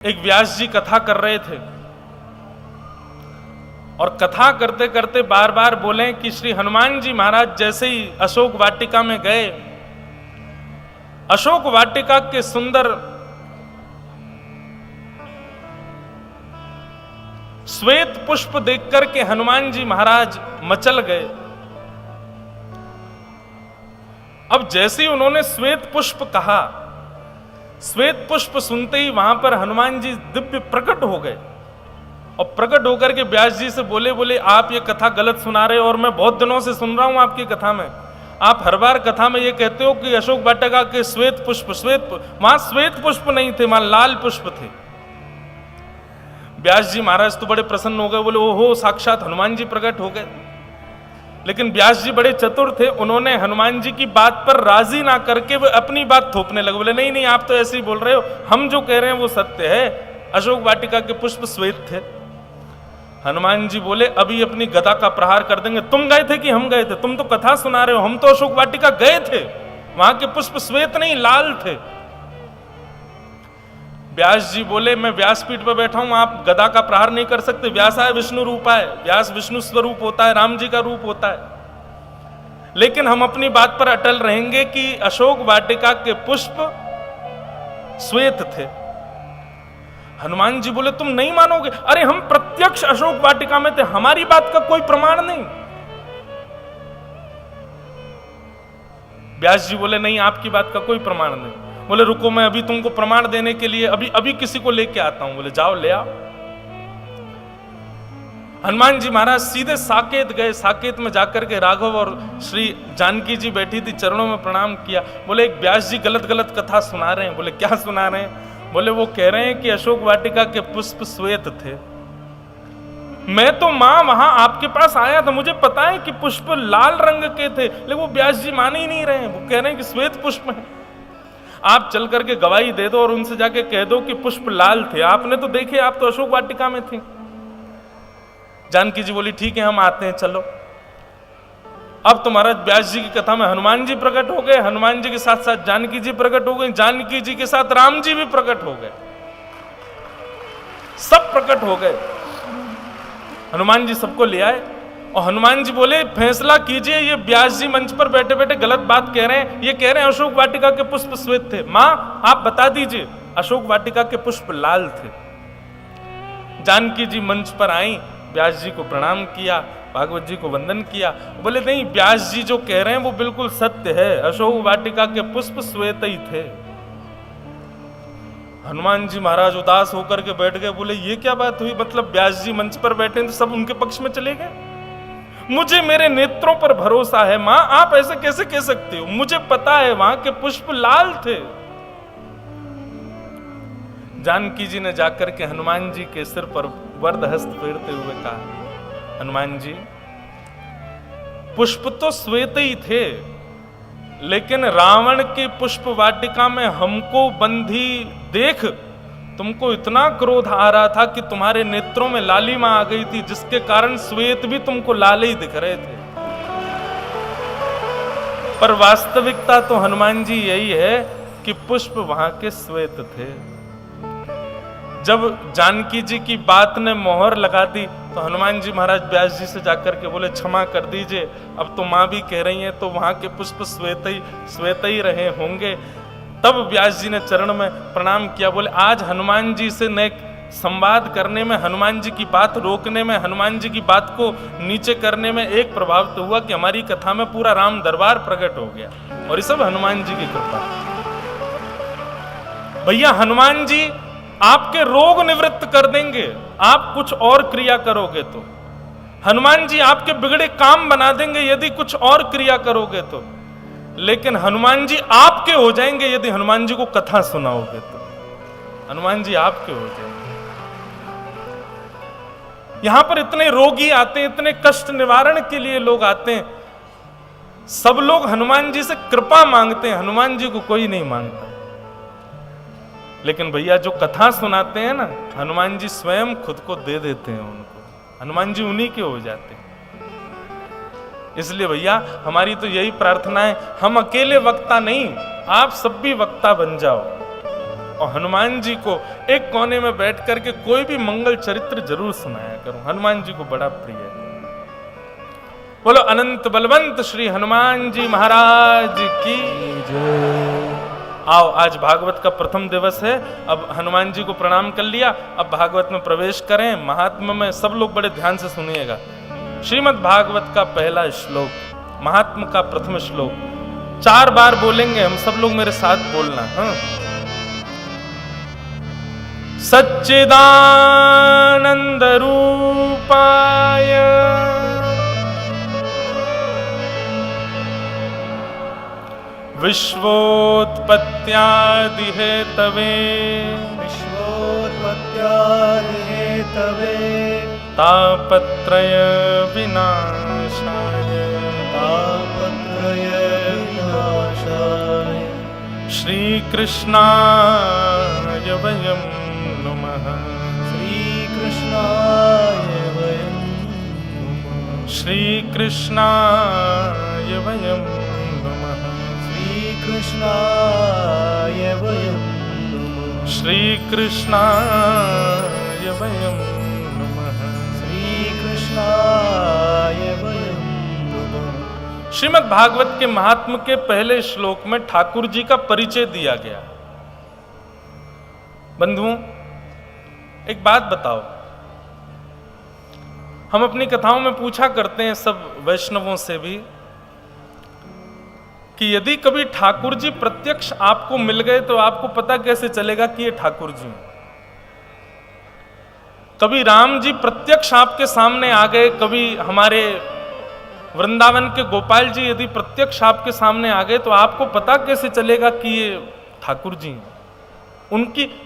एक व्यास जी कथा कर रहे थे और कथा करते करते बार बार बोले कि श्री हनुमान जी महाराज जैसे ही अशोक वाटिका में गए, अशोक वाटिका के सुंदर श्वेत पुष्प देख करके हनुमान जी महाराज मचल गए। अब जैसे ही उन्होंने श्वेत पुष्प कहा, श्वेत पुष्प सुनते ही वहां पर हनुमान जी दिव्य प्रकट हो गए और प्रकट होकर के व्यास जी से बोले आप ये कथा गलत सुना रहे हो और मैं बहुत दिनों से सुन रहा हूं आपकी कथा में। आप हर बार कथा में ये कहते हो कि अशोक वाटिका के श्वेत पुष्प वहां श्वेत पुष्प नहीं थे, वहां लाल पुष्प थे। व्यास जी महाराज तो बड़े प्रसन्न हो गए, बोले ओहो साक्षात हनुमान जी प्रकट हो गए। लेकिन व्यास जी बड़े चतुर थे, उन्होंने हनुमान जी की बात पर राजी ना करके वो अपनी बात थोपने लगे। बोले नहीं आप तो ऐसे ही बोल रहे हो, हम जो कह रहे हैं वो सत्य है, अशोक वाटिका के पुष्प श्वेत थे। हनुमान जी बोले अभी अपनी गदा का प्रहार कर देंगे। तुम गए थे कि हम गए थे? तुम तो कथा सुना रहे हो, हम तो अशोक वाटिका गए थे, वहां के पुष्प श्वेत नहीं लाल थे। व्यास जी बोले मैं व्यासपीठ पर बैठा हूं, आप गदा का प्रहार नहीं कर सकते। व्यास है विष्णु रूपा है, व्यास विष्णु स्वरूप होता है, राम जी का रूप होता है। लेकिन हम अपनी बात पर अटल रहेंगे कि अशोक वाटिका के पुष्प श्वेत थे। हनुमान जी बोले तुम नहीं मानोगे, अरे हम प्रत्यक्ष अशोक वाटिका में थे, हमारी बात का कोई प्रमाण नहीं। व्यास जी बोले नहीं आपकी बात का कोई प्रमाण नहीं। बोले रुको मैं अभी तुमको प्रमाण देने के लिए अभी किसी को लेके आता हूं। बोले जाओ ले आओ। हनुमान जी महाराज सीधे साकेत गए। साकेत में जाकर के राघव और श्री जानकी जी बैठी थी, चरणों में प्रणाम किया। बोले एक व्यास जी गलत कथा सुना रहे हैं। बोले क्या सुना रहे हैं? बोले वो कह रहे हैं कि अशोक वाटिका के पुष्प श्वेत थे। मैं तो मां वहां आपके पास आया था, मुझे पता है कि पुष्प लाल रंग के थे, लेकिन वो व्यास जी मान ही नहीं रहे हैं। वो कह रहे हैं कि श्वेत पुष्प है। आप चल करके गवाही दे दो और उनसे जाके कह दो कि पुष्प लाल थे। आपने तो देखे, आप तो अशोक वाटिका में थे। जानकी जी बोली ठीक है हम आते हैं, चलो। अब तो महाराज व्यास जी की कथा में हनुमान जी प्रकट हो गए, हनुमान जी के साथ साथ जानकी जी प्रकट हो गई, जानकी जी के साथ राम जी भी प्रकट हो गए, सब प्रकट हो गए। हनुमान जी सबको ले आए और हनुमान जी बोले फैसला कीजिए, ये व्यास जी मंच पर बैठे बैठे गलत बात कह रहे हैं। ये कह रहे हैं अशोक वाटिका के पुष्प श्वेत थे। मां आप बता दीजिए, अशोक वाटिका के पुष्प लाल थे। जानकी जी मंच पर आई, व्यास जी को प्रणाम किया, भागवत जी को वंदन किया। बोले नहीं व्यास जी जो कह रहे हैं वो बिल्कुल सत्य है, अशोक वाटिका के पुष्प श्वेत ही थे। हनुमान जी महाराज उदास होकर के बैठ गए। बोले ये क्या बात हुई, मतलब व्यास जी मंच पर बैठे तो सब उनके पक्ष में चले गए? मुझे मेरे नेत्रों पर भरोसा है मां, आप ऐसे कैसे कह सकते हो? मुझे पता है वहां के पुष्प लाल थे। जानकी जी ने जाकर के हनुमान जी के सिर पर वरद हस्त फेरते हुए कहा हनुमान जी पुष्प तो श्वेत ही थे, लेकिन रावण के पुष्प वाटिका में हमको बंधी देख तुमको इतना क्रोध आ रहा था कि तुम्हारे नेत्रों में लालिमा आ गई थी, जिसके कारण श्वेत भी तुमको लाल ही दिख रहे थे। पर वास्तविकता तो हनुमान जी यही है कि पुष्प वहां के श्वेत थे। जब जानकी जी की बात ने मोहर लगा दी तो हनुमान जी महाराज व्यास जी से जाकर के बोले क्षमा कर दीजिए, अब तो मां भी कह रही हैं तो वहां के पुष्प श्वेत ही रहे होंगे। तब व्यास जी ने चरण में प्रणाम किया। बोले आज हनुमान जी से न संवाद करने में, हनुमान जी की बात रोकने में, हनुमान जी की बात को नीचे करने में एक प्रभाव तो हुआ कि हमारी कथा में पूरा राम दरबार प्रकट हो गया, और ये सब हनुमान जी की कृपा। भैया हनुमान जी आपके रोग निवृत्त कर देंगे, आप कुछ और क्रिया करोगे तो। हनुमान जी आपके बिगड़े काम बना देंगे यदि कुछ और क्रिया करोगे तो। लेकिन हनुमान जी आपके हो जाएंगे यदि हनुमान जी को कथा सुनाओगे तो। हनुमान जी आपके हो जाएंगे। यहां पर इतने रोगी आते हैं, इतने कष्ट निवारण के लिए लोग आते हैं, सब लोग हनुमान जी से कृपा मांगते हैं, हनुमान जी को कोई नहीं मांगता। लेकिन भैया जो कथा सुनाते हैं ना, हनुमान जी स्वयं खुद को दे देते हैं उनको, हनुमान जी उन्हीं के हो जाते हैं। इसलिए भैया हमारी तो यही प्रार्थना है, हम अकेले वक्ता नहीं, आप सब भी वक्ता बन जाओ। और हनुमान जी को एक कोने में बैठ करके कोई भी मंगल चरित्र जरूर सुनाया करूं। हनुमान जी को बड़ा प्रिय है। बोलो अनंत बलवंत श्री हनुमान जी महाराज की जय। आओ, आज भागवत का प्रथम दिवस है। अब हनुमान जी को प्रणाम कर लिया, अब भागवत में प्रवेश करें। महात्मा में सब लोग बड़े ध्यान से सुनिएगा। श्रीमद् भागवत का पहला श्लोक, महात्मा का प्रथम श्लोक 4 बार बोलेंगे हम, सब लोग मेरे साथ बोलना। हाँ, सच्चिदानंद रूपाय विश्वोत्पत्त्यादि हेतवे तापत्रय विनाशाय श्री कृष्णाय वयं नमः। श्री कृष्णाय वयं नमः। कृष्णाय वयं नमः। श्री कृष्णाय वयं नमः। श्री कृष्णाय वयं नमः। श्रीमद् भागवत के महात्म के पहले श्लोक में ठाकुर जी का परिचय दिया गया। बंधुओं, एक बात बताओ, हम अपनी कथाओं में पूछा करते हैं सब वैष्णवों से भी कि यदि कभी ठाकुर जी प्रत्यक्ष आपको मिल गए तो आपको पता कैसे चलेगा कि ये ठाकुर जी हैं? कभी राम जी प्रत्यक्ष आपके सामने आ गए, कभी हमारे वृंदावन के गोपाल जी यदि प्रत्यक्ष आपके सामने आ गए तो आपको पता कैसे चलेगा कि ये ठाकुर जी हैं?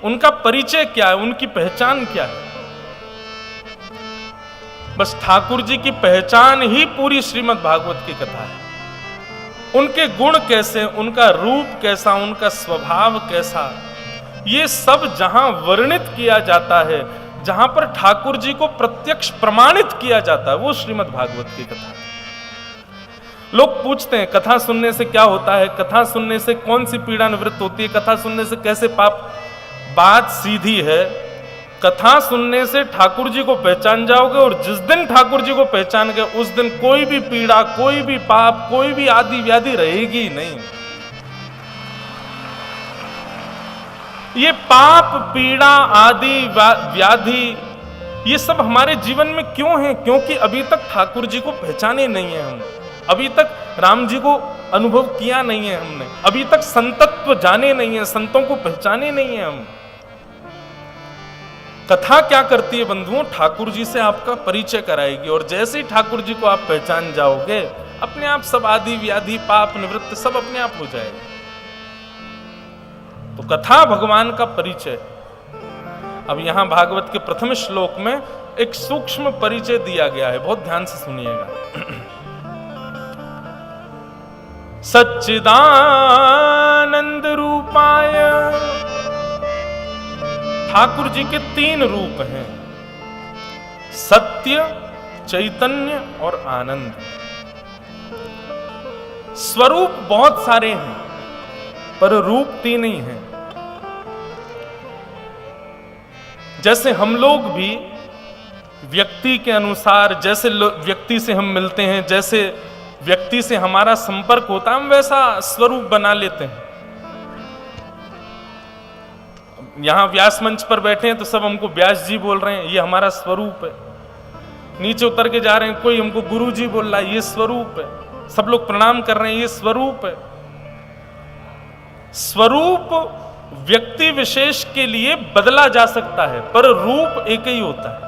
उनका परिचय क्या है, उनकी पहचान क्या है? बस ठाकुर जी की पहचान ही पूरी श्रीमद् भागवत की कथा है। उनके गुण कैसे, उनका रूप कैसा, उनका स्वभाव कैसा, ये सब जहां वर्णित किया जाता है, जहां पर ठाकुर जी को प्रत्यक्ष प्रमाणित किया जाता है, वो श्रीमद् भागवत की कथा है। लोग पूछते हैं कथा सुनने से क्या होता है, कथा सुनने से कौन सी पीड़ा निवृत्त होती है, कथा सुनने से कैसे पाप। बात सीधी है, कथा सुनने से ठाकुर जी को पहचान जाओगे और जिस दिन ठाकुर जी को पहचान गए उस दिन कोई भी पीड़ा, कोई भी पाप, कोई भी आदि व्याधि रहेगी नहीं। ये पाप, पीड़ा, आदि व्याधि, ये सब हमारे जीवन में क्यों है? क्योंकि अभी तक ठाकुर जी को पहचाने नहीं है हम, अभी तक राम जी को अनुभव किया नहीं है हमने, अभी तक संतत्व जाने नहीं है, संतों को पहचाने नहीं है हम। कथा क्या करती है बंधुओं? ठाकुर जी से आपका परिचय कराएगी और जैसे ही ठाकुर जी को आप पहचान जाओगे, अपने आप सब आदि व्याधि, पाप निवृत्त सब अपने आप हो जाएगा। तो कथा भगवान का परिचय। अब यहां भागवत के प्रथम श्लोक में एक सूक्ष्म परिचय दिया गया है, बहुत ध्यान से सुनिएगा। सच्चिदानंद रूपाय, ठाकुर जी के 3 रूप हैं, सत्य, चैतन्य और आनंद। स्वरूप बहुत सारे हैं पर रूप 3 ही हैं। जैसे हम लोग भी व्यक्ति के अनुसार, जैसे व्यक्ति से हम मिलते हैं, जैसे व्यक्ति से हमारा संपर्क होता है, हम वैसा स्वरूप बना लेते हैं। यहां व्यास मंच पर बैठे हैं तो सब हमको व्यास जी बोल रहे हैं, ये हमारा स्वरूप है। नीचे उतर के जा रहे हैं, कोई हमको गुरु जी बोल रहा है, ये स्वरूप है। सब लोग प्रणाम कर रहे हैं, ये स्वरूप है। स्वरूप व्यक्ति विशेष के लिए बदला जा सकता है पर रूप एक ही होता है।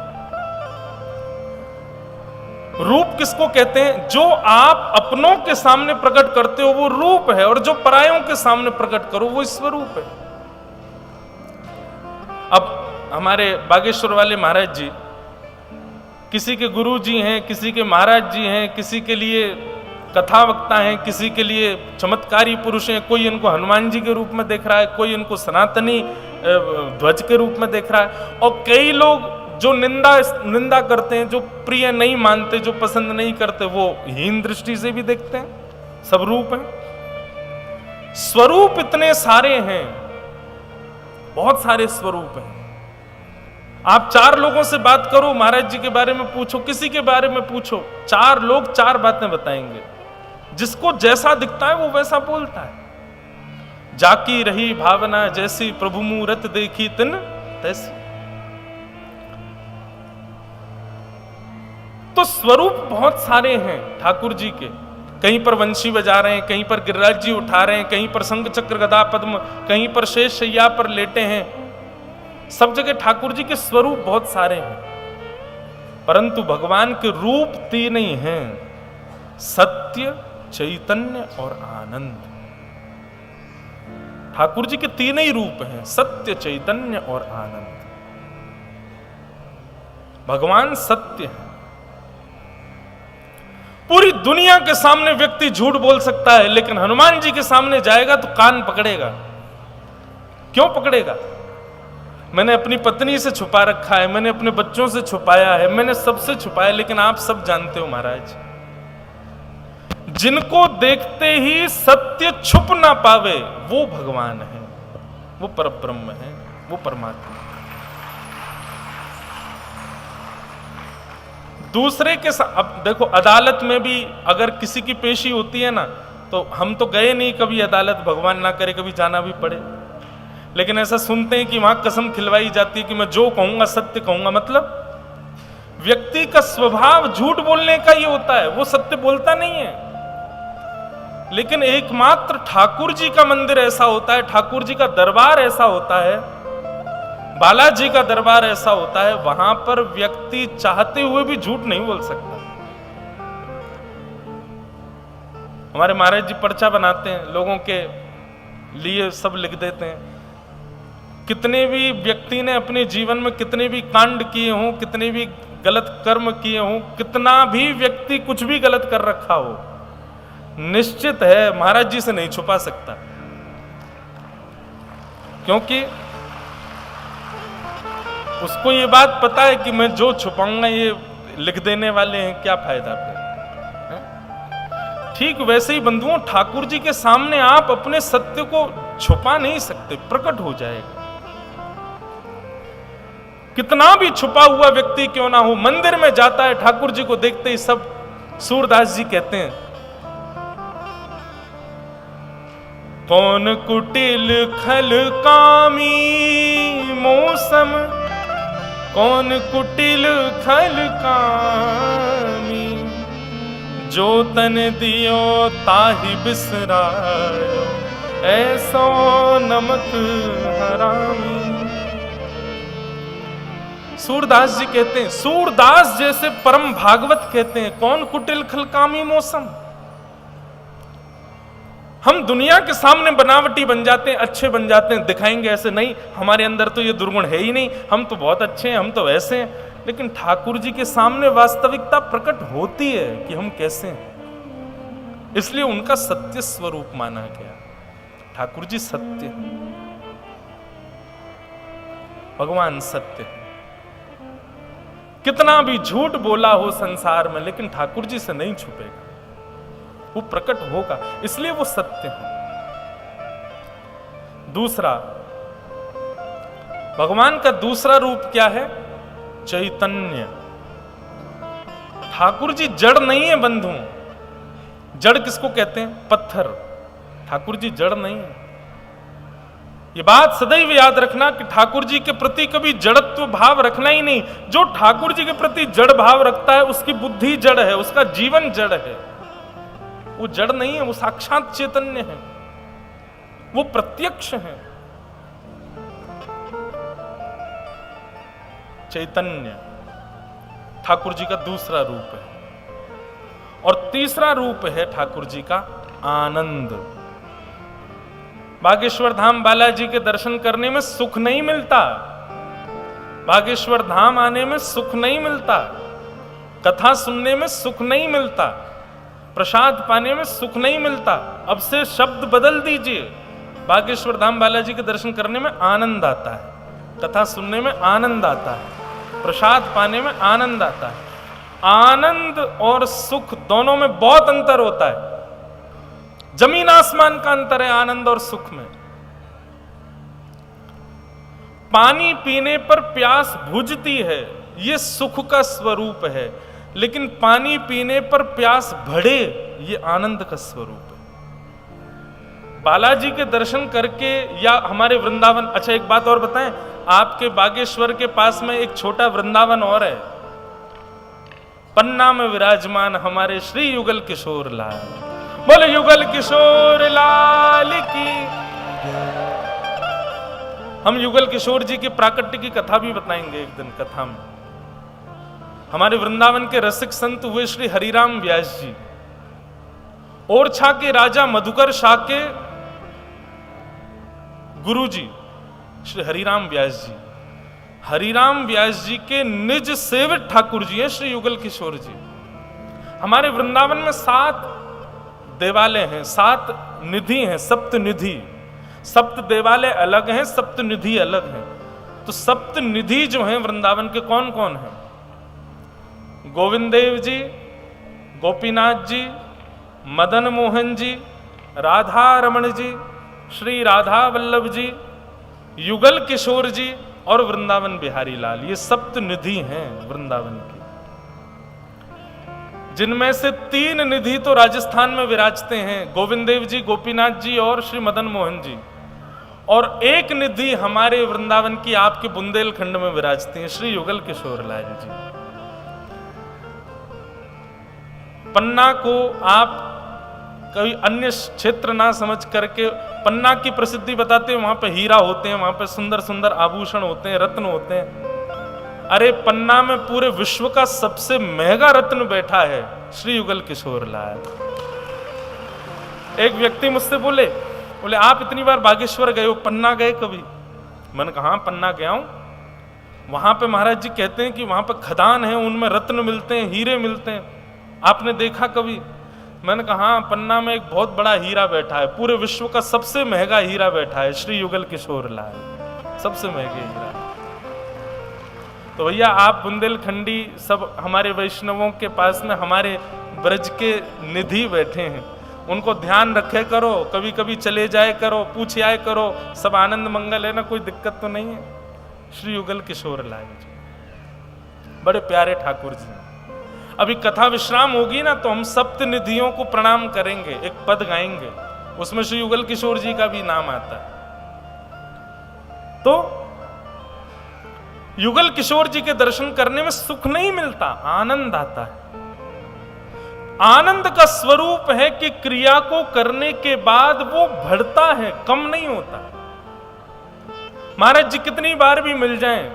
रूप किसको कहते हैं? जो आप अपनों के सामने प्रकट करते हो वो रूप है, और जो परायों के सामने प्रकट करो वो स्वरूप है। अब हमारे बागेश्वर वाले महाराज जी किसी के गुरु जी हैं, किसी के महाराज जी हैं, किसी के लिए कथा वक्ता हैं, किसी के लिए चमत्कारी पुरुष हैं। कोई इनको हनुमान जी के रूप में देख रहा है, कोई इनको सनातनी ध्वज के रूप में देख रहा है, और कई लोग जो निंदा करते हैं, जो प्रिय नहीं मानते, जो पसंद नहीं करते, वो हीन दृष्टि से भी देखते हैं। सब रूप हैं। स्वरूप इतने सारे हैं बहुत सारे स्वरूप हैं। आप 4 लोगों से बात करो, महाराज जी के बारे में पूछो, किसी के बारे में पूछो, 4 लोग 4 बातें बताएंगे। जिसको जैसा दिखता है वो वैसा बोलता है। जाकी रही भावना जैसी, प्रभु मूरत देखी तिन तैसी। तो स्वरूप बहुत सारे हैं ठाकुर जी के। कहीं पर वंशी बजा रहे हैं, कहीं पर गिरिराज जी उठा रहे हैं, कहीं पर शंख चक्र गदा पद्म, कहीं पर शेष शैया पर लेटे हैं। सब जगह ठाकुर जी के स्वरूप बहुत सारे हैं, परंतु भगवान के रूप 3 ही हैं, सत्य, चैतन्य और आनंद। ठाकुर जी के 3 ही रूप हैं, सत्य, चैतन्य और आनंद। भगवान सत्य है। पूरी दुनिया के सामने व्यक्ति झूठ बोल सकता है, लेकिन हनुमान जी के सामने जाएगा तो कान पकड़ेगा। क्यों पकड़ेगा? मैंने अपनी पत्नी से छुपा रखा है, मैंने अपने बच्चों से छुपाया है, मैंने सबसे छुपाया, लेकिन आप सब जानते हो महाराज, जिनको देखते ही सत्य छुप ना पावे वो भगवान है, वो परब्रह्म है, वो परमात्मा। दूसरे के साथ, अब देखो अदालत में भी अगर किसी की पेशी होती है ना, तो हम तो गए नहीं कभी अदालत, भगवान ना करे कभी जाना भी पड़े, लेकिन ऐसा सुनते हैं कि वहां कसम खिलवाई जाती है कि मैं जो कहूंगा सत्य कहूंगा। मतलब व्यक्ति का स्वभाव झूठ बोलने का ही होता है, वो सत्य बोलता नहीं है। लेकिन एकमात्र ठाकुर जी का मंदिर ऐसा होता है, ठाकुर जी का दरबार ऐसा होता है, बालाजी का दरबार ऐसा होता है, वहां पर व्यक्ति चाहते हुए भी झूठ नहीं बोल सकता। हमारे महाराज जी पर्चा बनाते हैं, लोगों के लिए सब लिख देते हैं। कितने भी व्यक्ति ने अपने जीवन में कितने भी कांड किए हों, कितने भी गलत कर्म किए हों, कितना भी व्यक्ति कुछ भी गलत कर रखा हो, निश्चित है महाराज जी से नहीं छुपा सकता, क्योंकि उसको ये बात पता है कि मैं जो छुपाऊंगा ये लिख देने वाले हैं, क्या फायदा फिर। ठीक वैसे ही बंधुओं, ठाकुर जी के सामने आप अपने सत्य को छुपा नहीं सकते, प्रकट हो जाएगा। कितना भी छुपा हुआ व्यक्ति क्यों ना हो, मंदिर में जाता है, ठाकुर जी को देखते ही सब, सूरदास जी कहते हैं, कौन कुटिल खल कामी मौसम, कौन कुटिल खल कामी, जो तन दियो ताहि बिसरायो, ऐसो नमक हरामी। सूरदास जी कहते हैं, सूरदास जैसे परम भागवत कहते हैं, कौन कुटिल खल कामी मौसम। हम दुनिया के सामने बनावटी बन जाते हैं, अच्छे बन जाते हैं, दिखाएंगे ऐसे, नहीं हमारे अंदर तो ये दुर्गुण है ही नहीं, हम तो बहुत अच्छे हैं, हम तो वैसे हैं। लेकिन ठाकुर जी के सामने वास्तविकता प्रकट होती है कि हम कैसे हैं, इसलिए उनका सत्य स्वरूप माना गया। ठाकुर जी सत्य है, भगवान सत्य है। कितना भी झूठ बोला हो संसार में, लेकिन ठाकुर जी से नहीं छुपेगा, वो प्रकट होगा, इसलिए वो सत्य है। दूसरा, भगवान का दूसरा रूप क्या है? चैतन्य। ठाकुर जी जड़ नहीं है बंधु। जड़ किसको कहते हैं? पत्थर। ठाकुर जी जड़ नहीं है। ये बात सदैव याद रखना कि ठाकुर जी के प्रति कभी जड़त्व भाव रखना ही नहीं। जो ठाकुर जी के प्रति जड़ भाव रखता है, उसकी बुद्धि जड़ है, उसका जीवन जड़ है। वो जड़ नहीं है, वो साक्षात चैतन्य है, वो प्रत्यक्ष है। चैतन्य ठाकुर जी का दूसरा रूप है। और तीसरा रूप है ठाकुर जी का आनंद। बागेश्वर धाम बालाजी के दर्शन करने में सुख नहीं मिलता, बागेश्वर धाम आने में सुख नहीं मिलता, कथा सुनने में सुख नहीं मिलता, प्रसाद पाने में सुख नहीं मिलता। अब से शब्द बदल दीजिए, बागेश्वर धाम बालाजी के दर्शन करने में आनंद आता है, कथा सुनने में आनंद आता है, प्रसाद पाने में आनंद आता है। आनंद और सुख दोनों में बहुत अंतर होता है, जमीन आसमान का अंतर है आनंद और सुख में। पानी पीने पर प्यास बुझती है, ये सुख का स्वरूप है, लेकिन पानी पीने पर प्यास बढ़े, ये आनंद का स्वरूप है। बालाजी के दर्शन करके या हमारे वृंदावन, अच्छा एक बात और बताएं, आपके बागेश्वर के पास में एक छोटा वृंदावन और है, पन्ना में विराजमान हमारे श्री युगल किशोर लाल। बोले युगल किशोर लाल की। हम युगल किशोर जी की प्राकट्य की कथा भी बताएंगे एक दिन कथा में। हमारे वृंदावन के रसिक संत हुए श्री हरिराम व्यास जी, ओरछा के राजा मधुकर शाह के गुरु जी श्री हरिराम व्यास जी। हरिराम व्यास जी के निज सेवित ठाकुर जी हैं श्री युगल किशोर जी। हमारे वृंदावन में 7 देवालय हैं, 7 निधि हैं, सप्त निधि। सप्त देवालय अलग हैं, सप्त निधि अलग हैं। तो सप्त निधि जो हैं वृंदावन के कौन कौन हैं? गोविंद देव जी, गोपीनाथ जी, मदन मोहन जी, राधा रमण जी, श्री राधा वल्लभ जी, युगल किशोर जी और वृंदावन बिहारी लाल। ये सप्त निधि हैं वृंदावन की, जिनमें से 3 निधि तो राजस्थान में विराजते हैं, गोविंद देव जी, गोपीनाथ जी और श्री मदन मोहन जी, और 1 निधि हमारे वृंदावन की आपके बुंदेलखंड में विराजती हैं, श्री युगल किशोर लाल जी। पन्ना को आप कभी अन्य क्षेत्र ना समझ करके पन्ना की प्रसिद्धि बताते हैं, वहां पे हीरा होते हैं, वहां पे सुंदर सुंदर आभूषण होते हैं, रत्न होते हैं। अरे पन्ना में पूरे विश्व का सबसे महंगा रत्न बैठा है, श्री युगल किशोर लाल। एक व्यक्ति मुझसे बोले आप इतनी बार बागेश्वर गए हो, पन्ना गए कभी? मैंने कहा हाँ पन्ना गया हूं। वहां पे महाराज जी कहते हैं कि वहां पे खदान है, उनमें रत्न मिलते हैं, हीरे मिलते हैं, आपने देखा कभी? मैंने कहा हाँ, पन्ना में एक बहुत बड़ा हीरा बैठा है, पूरे विश्व का सबसे महंगा हीरा बैठा है, श्री युगल किशोर लाल, सबसे महंगे हीरा। तो भैया आप बुंदेलखंडी सब हमारे वैष्णवों के पास में हमारे ब्रज के निधि बैठे हैं, उनको ध्यान रखे करो, कभी कभी चले जाए करो, पूछ आए करो, सब आनंद मंगल है ना, कोई दिक्कत तो नहीं है। श्री युगल किशोर लाल जी बड़े प्यारे ठाकुर जी। अभी कथा विश्राम होगी ना तो हम सप्त निधियों को प्रणाम करेंगे, एक पद गाएंगे, उसमें श्री युगल किशोर जी का भी नाम आता है। तो युगल किशोर जी के दर्शन करने में सुख नहीं मिलता, आनंद आता है। आनंद का स्वरूप है कि क्रिया को करने के बाद वो बढ़ता है, कम नहीं होता। महाराज जी कितनी बार भी मिल जाएं,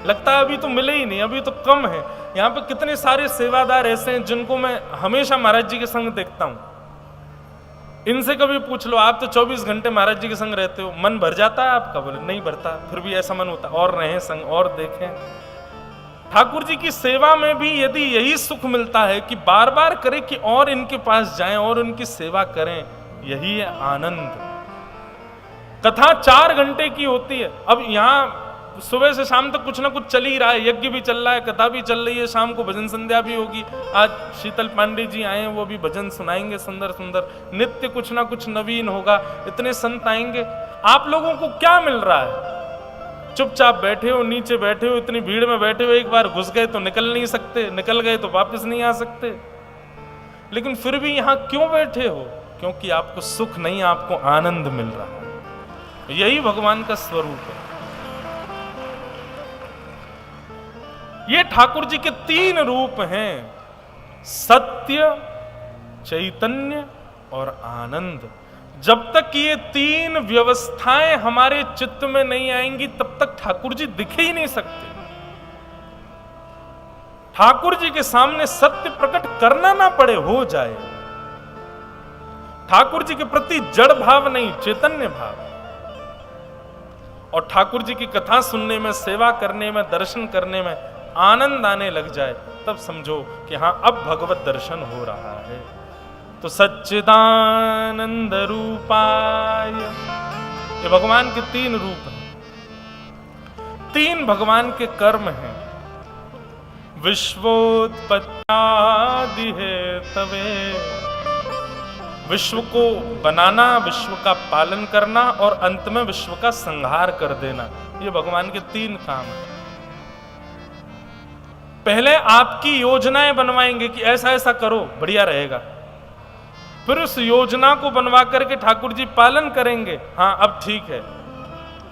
लगता है अभी तो मिले ही नहीं, अभी तो कम है। यहाँ पे कितने सारे सेवादार ऐसे हैं जिनको मैं हमेशा महाराज जी के संग देखता हूं। इनसे कभी पूछ लो, आप तो 24 घंटे महाराज जी के संग रहते हो, मन भर जाता है आपका? बोले नहीं भरता, फिर भी ऐसा मन होता और रहें संग और देखें। ठाकुर जी की सेवा में भी यदि यही सुख मिलता है कि बार बार करें कि और इनके पास जाएं और उनकी सेवा करें, यही है आनंद। कथा 4 घंटे की होती है। अब यहाँ सुबह से शाम तक कुछ ना कुछ चल ही रहा है, यज्ञ भी चल रहा है, कथा भी चल रही है, शाम को भजन संध्या भी होगी। आज शीतल पांडे जी आए हैं, वो भी भजन सुनाएंगे सुंदर सुंदर, नित्य कुछ ना कुछ नवीन होगा, इतने संत आएंगे। आप लोगों को क्या मिल रहा है? चुपचाप बैठे हो, नीचे बैठे हो, इतनी भीड़ में बैठे हो, एक बार घुस गए तो निकल नहीं सकते, निकल गए तो वापस नहीं आ सकते। लेकिन फिर भी यहां क्यों बैठे हो? क्योंकि आपको सुख नहीं, आपको आनंद मिल रहा है। यही भगवान का स्वरूप है। ये ठाकुर जी के 3 रूप हैं, सत्य, चैतन्य और आनंद। जब तक ये 3 व्यवस्थाएं हमारे चित्त में नहीं आएंगी तब तक ठाकुर जी दिख ही नहीं सकते। ठाकुर जी के सामने सत्य प्रकट करना ना पड़े, हो जाए। ठाकुर जी के प्रति जड़ भाव नहीं, चैतन्य भाव। और ठाकुर जी की कथा सुनने में, सेवा करने में, दर्शन करने में आनंद आने लग जाए, तब समझो कि हां अब भगवत दर्शन हो रहा है। तो सच्चिदानंद रूपाय, ये भगवान के 3 रूप हैं, 3 भगवान के कर्म हैं। विश्वोत्पत्त्यादि हेतवे, विश्व को बनाना, विश्व का पालन करना और अंत में विश्व का संहार कर देना, ये भगवान के 3 काम हैं। पहले आपकी योजनाएं बनवाएंगे कि ऐसा ऐसा करो, बढ़िया रहेगा। फिर उस योजना को बनवा करके ठाकुर जी पालन करेंगे, हाँ अब ठीक है।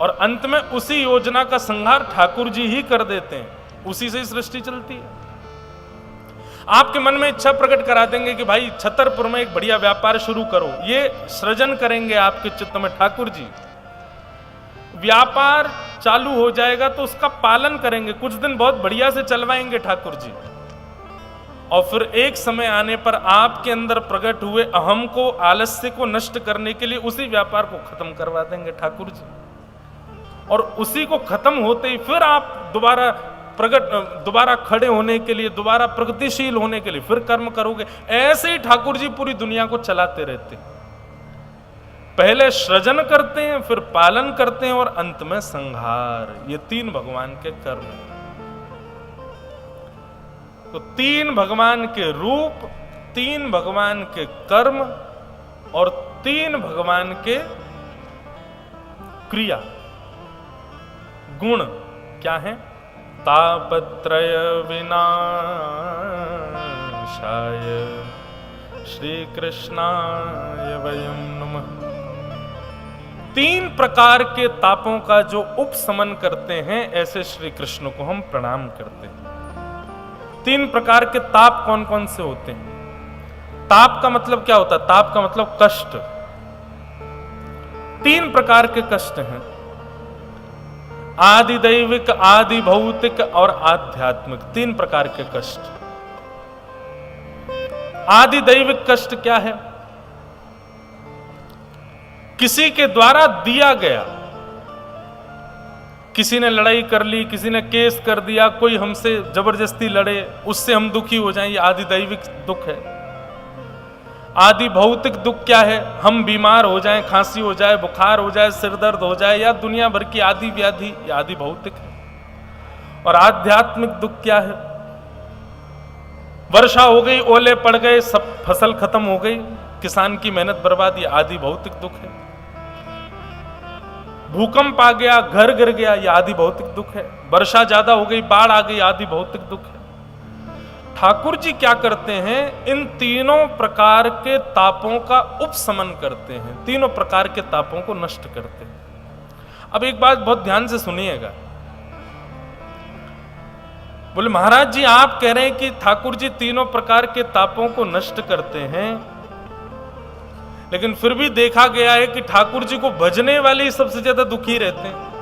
और अंत में उसी योजना का संहार ठाकुर जी ही कर देते हैं, उसी से ही सृष्टि चलती है। आपके मन में इच्छा प्रकट करा देंगे कि भाई छतरपुर में एक बढ़िया व्यापार शुरू करो, ये सृजन करेंगे आपके चित्त में ठाकुर जी। व्यापार चालू हो जाएगा तो उसका पालन करेंगे, कुछ दिन बहुत बढ़िया से चलवाएंगे ठाकुर जी। और फिर एक समय आने पर आपके अंदर प्रकट हुए अहम को, आलस्य को नष्ट करने के लिए उसी व्यापार को खत्म करवा देंगे ठाकुर जी। और उसी को खत्म होते ही फिर आप दोबारा खड़े होने के लिए, दोबारा प्रगतिशील होने के लिए फिर कर्म करोगे। ऐसे ही ठाकुर जी पूरी दुनिया को चलाते रहते हैं। पहले सृजन करते हैं, फिर पालन करते हैं और अंत में संहार। ये 3 भगवान के कर्म हैं। तो 3 भगवान के रूप, 3 भगवान के कर्म और 3 भगवान के क्रिया, गुण क्या है? तापत्रय विनाशाय श्री कृष्णाय वयं नमः। 3 प्रकार के तापों का जो उपशमन करते हैं, ऐसे श्री कृष्ण को हम प्रणाम करते हैं। 3 प्रकार के ताप कौन कौन से होते हैं? ताप का मतलब क्या होता है? ताप का मतलब कष्ट। 3 प्रकार के कष्ट हैं, आदि दैविक, आदि भौतिक और आध्यात्मिक। 3 प्रकार के कष्ट। आदि दैविक कष्ट क्या है? किसी के द्वारा दिया गया, किसी ने लड़ाई कर ली, किसी ने केस कर दिया, कोई हमसे जबरदस्ती लड़े, उससे हम दुखी हो जाएं, ये आदि दैविक दुख है। आदि भौतिक दुख क्या है? हम बीमार हो जाएं, खांसी हो जाए, बुखार हो जाए, सिर दर्द हो जाए या दुनिया भर की आदि व्याधि, ये आदि भौतिक है। और आध्यात्मिक दुख क्या है? वर्षा हो गई, ओले पड़ गए, सब फसल खत्म हो गई, किसान की मेहनत बर्बाद, ये आदि भौतिक दुख है। भूकंप आ गया, घर गिर गया, ये आदि भौतिक दुख है। वर्षा ज्यादा हो गई, बाढ़ आ गई, आदि भौतिक दुख है। ठाकुर जी क्या करते हैं? इन 3 प्रकार के तापों का उपशमन करते हैं, 3 प्रकार के तापों को नष्ट करते हैं। अब एक बात बहुत ध्यान से सुनिएगा। बोले महाराज जी आप कह रहे हैं कि ठाकुर जी 3 प्रकार के तापों को नष्ट करते हैं, लेकिन फिर भी देखा गया है कि ठाकुर जी को भजने वाले सबसे ज्यादा दुखी रहते हैं,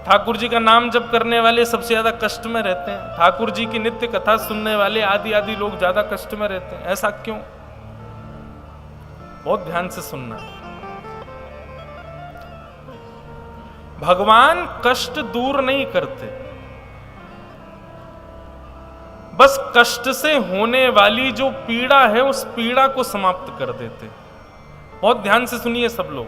ठाकुर जी का नाम जप करने वाले सबसे ज्यादा कष्ट में रहते हैं, ठाकुर जी की नित्य कथा सुनने वाले आदि लोग ज्यादा कष्ट में रहते हैं। ऐसा क्यों? बहुत ध्यान से सुनना। भगवान कष्ट दूर नहीं करते, बस कष्ट से होने वाली जो पीड़ा है उस पीड़ा को समाप्त कर देते। बहुत ध्यान से सुनिए सब लोग।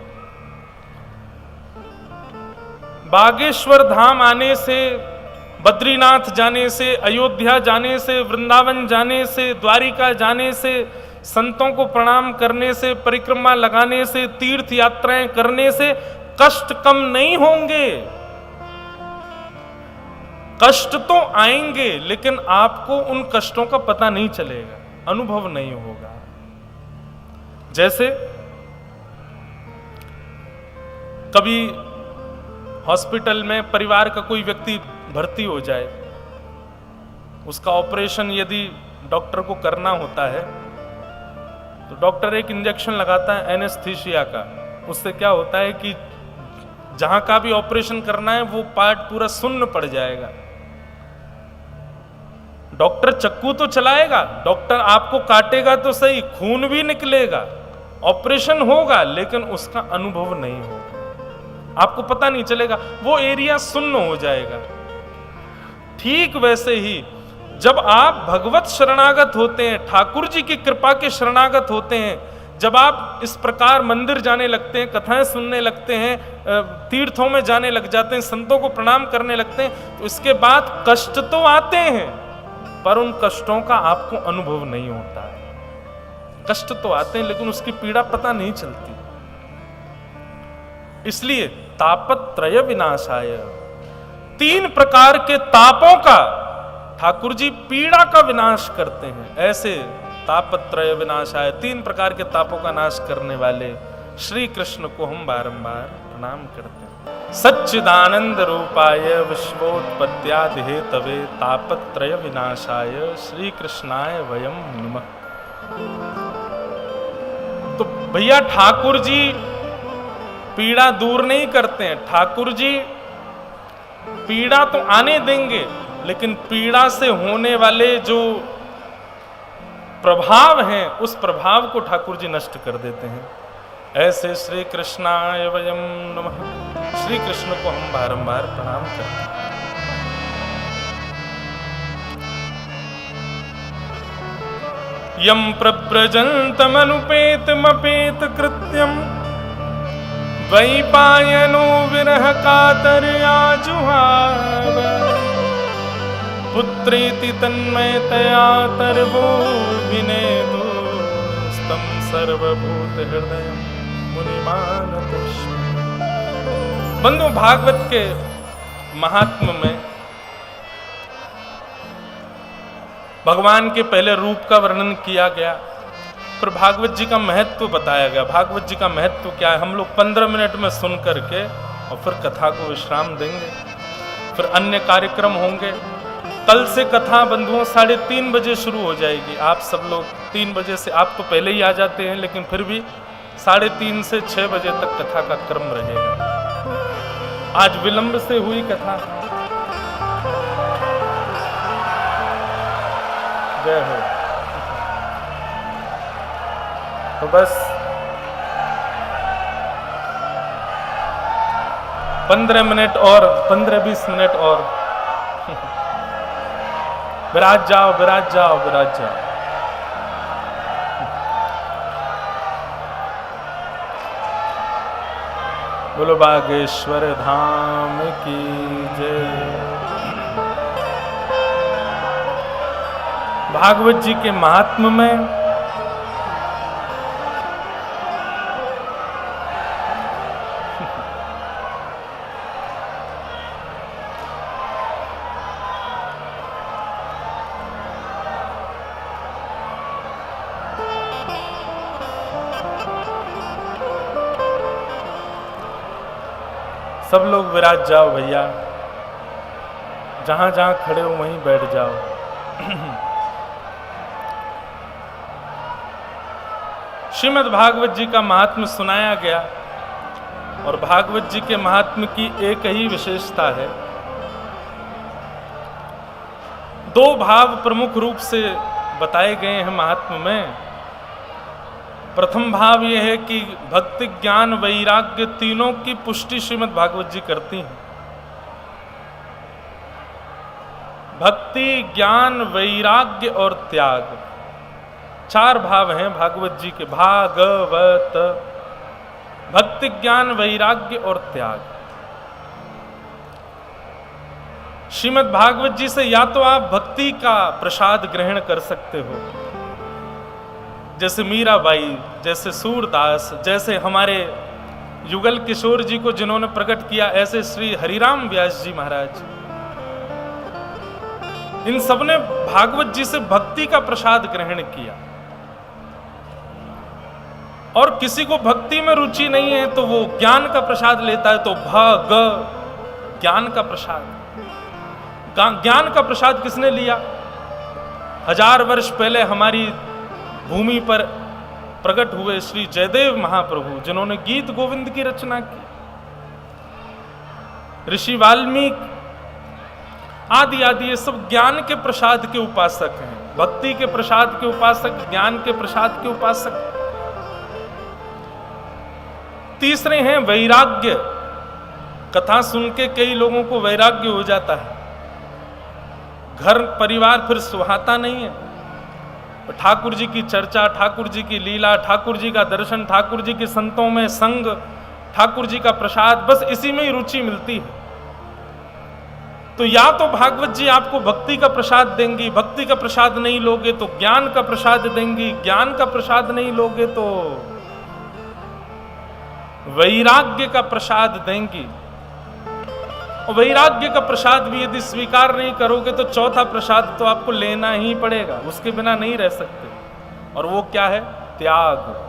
बागेश्वर धाम आने से, बद्रीनाथ जाने से, अयोध्या जाने से, वृंदावन जाने से, द्वारिका जाने से, संतों को प्रणाम करने से, परिक्रमा लगाने से, तीर्थ यात्राएं करने से कष्ट कम नहीं होंगे। कष्ट तो आएंगे, लेकिन आपको उन कष्टों का पता नहीं चलेगा, अनुभव नहीं होगा। जैसे कभी हॉस्पिटल में परिवार का कोई व्यक्ति भर्ती हो जाए, उसका ऑपरेशन यदि डॉक्टर को करना होता है तो डॉक्टर एक इंजेक्शन लगाता है एनेस्थीसिया का। उससे क्या होता है कि जहां का भी ऑपरेशन करना है वो पार्ट पूरा सुन्न पड़ जाएगा। डॉक्टर चक्कू तो चलाएगा, डॉक्टर आपको काटेगा तो सही, खून भी निकलेगा, ऑपरेशन होगा, लेकिन उसका अनुभव नहीं होगा, आपको पता नहीं चलेगा, वो एरिया सुन्न हो जाएगा। ठीक वैसे ही जब आप भगवत शरणागत होते हैं, ठाकुर जी की कृपा के शरणागत होते हैं, जब आप इस प्रकार मंदिर जाने लगते हैं, कथाएं सुनने लगते हैं, तीर्थों में जाने लग जाते हैं, संतों को प्रणाम करने लगते हैं, तो इसके बाद कष्ट तो आते हैं पर उन कष्टों का आपको अनुभव नहीं होता है। कष्ट तो आते हैं लेकिन उसकी पीड़ा पता नहीं चलती। इसलिए तापत्रय विनाशाय। 3 प्रकार के तापों का ठाकुर जी पीड़ा का विनाश करते हैं। ऐसे तापत्रय विनाशाय, 3 प्रकार के तापों का नाश करने वाले श्री कृष्ण को हम बारंबार प्रणाम करते हैं। सच्चिदानंद रूपाय विश्वोत्पत्त्यादि हेतवे तापत्रय विनाशाय श्री कृष्णाय वयम नमः। तो भैया ठाकुर जी पीड़ा दूर नहीं करते हैं। ठाकुर जी पीड़ा तो आने देंगे, लेकिन पीड़ा से होने वाले जो प्रभाव हैं उस प्रभाव को ठाकुर जी नष्ट कर देते हैं। ऐसे श्री कृष्णाय वयम नमः, श्री कृष्ण को हम बारंबार प्रणाम करते हैं। यम प्रव्रजन्तमनुपेतमपेत कृत्यम वैपायनो विरह कातरया जुहाव। पुत्रेति तन्मयतया तरवो विनेदु स्तम सर्वभूत हृदय मुनिमानतोऽस्मि। बंधु, भागवत के महात्म्य में भगवान के पहले रूप का वर्णन किया गया, पर भागवत जी का महत्व बताया गया। भागवत जी का महत्व क्या है हम लोग 15 मिनट में सुन करके और फिर कथा को विश्राम देंगे, फिर अन्य कार्यक्रम होंगे। कल से कथा बंधुओं 3:30 बजे शुरू हो जाएगी। आप सब लोग 3 बजे से, आप तो पहले ही आ जाते हैं, लेकिन फिर भी 3:30 से 6 बजे तक कथा का क्रम रहेगा। आज विलंब से हुई कथा। जय हो। तो बस 15 मिनट और 15-20 मिनट और विराज जाओ, विराज जाओ, विराज जाओ। बोलो बागेश्वर धाम की जय। भागवत जी के महात्म्य में सब लोग विराज जाओ भैया, जहां जहां खड़े हो वहीं बैठ जाओ। श्रीमद् भागवत जी का महात्म्य सुनाया गया, और भागवत जी के महात्म्य की एक ही विशेषता है। 2 भाव प्रमुख रूप से बताए गए हैं महात्म्य में। प्रथम भाव यह है कि भक्ति, ज्ञान, वैराग्य तीनों की पुष्टि श्रीमद् भागवत जी करती हैं। भक्ति, ज्ञान, वैराग्य और त्याग, 4 भाव हैं भागवत जी के। भागवत, भक्ति, ज्ञान, वैराग्य और त्याग। श्रीमद् भागवत जी से या तो आप भक्ति का प्रसाद ग्रहण कर सकते हो, जैसे मीराबाई, जैसे सूरदास, जैसे हमारे युगल किशोर जी को जिन्होंने प्रकट किया, ऐसे श्री हरिराम व्यास जी महाराज, इन सबने भागवत जी से भक्ति का प्रसाद ग्रहण किया। और किसी को भक्ति में रुचि नहीं है तो वो ज्ञान का प्रसाद लेता है, तो भाग ज्ञान का प्रसाद। ज्ञान का प्रसाद किसने लिया? 1000 वर्ष पहले हमारी भूमि पर प्रकट हुए श्री जयदेव महाप्रभु, जिन्होंने गीत गोविंद की रचना की। ऋषि वाल्मीकि आदि आदि, ये सब ज्ञान के प्रसाद के उपासक हैं, भक्ति के प्रसाद के उपासक, ज्ञान के प्रसाद के उपासक। तीसरे हैं वैराग्य। कथा सुन के कई लोगों को वैराग्य हो जाता है, घर परिवार फिर सुहाता नहीं है। ठाकुर जी की चर्चा, ठाकुर जी की लीला, ठाकुर जी का दर्शन, ठाकुर जी के संतों में संग, ठाकुर जी का प्रसाद, बस इसी में ही रुचि मिलती है। तो या तो भागवत जी आपको भक्ति का प्रसाद देंगी, भक्ति का प्रसाद नहीं लोगे तो ज्ञान का प्रसाद देंगी, ज्ञान का प्रसाद नहीं लोगे तो वैराग्य का प्रसाद देंगी। और वैराग्य का प्रसाद भी यदि स्वीकार नहीं करोगे तो चौथा प्रसाद तो आपको लेना ही पड़ेगा, उसके बिना नहीं रह सकते। और वो क्या है? त्याग।